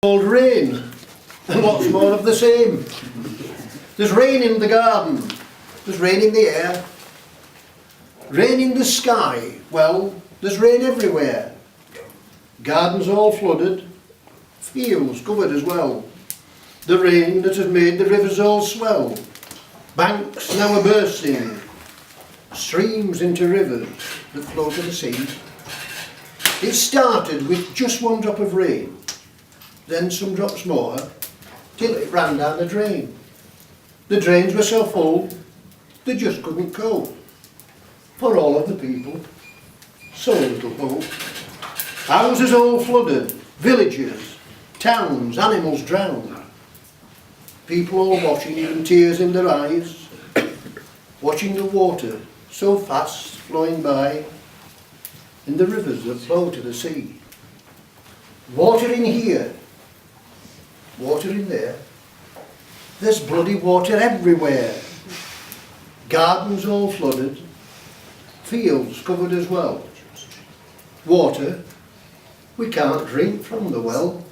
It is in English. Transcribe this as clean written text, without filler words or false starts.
Called rain, and lots more of the same. There's rain in the garden, there's rain in the air, rain in the sky. Well, there's rain everywhere. Gardens all flooded, fields covered as well. The rain that has made the rivers all swell. Banks now are bursting, streams into rivers that flow to the sea. It started with just one drop of rain, then some drops more, till it ran down the drain. The drains were so full, they just couldn't cope. For all of the people, so little hope. Houses all flooded, villages, towns, animals drowned. People all watching, even tears in their eyes, watching the water so fast flowing by, in the rivers that flow to the sea. Water in here, water in there, there's bloody water everywhere. Gardens all flooded, fields covered as well. Water we can't drink from the well.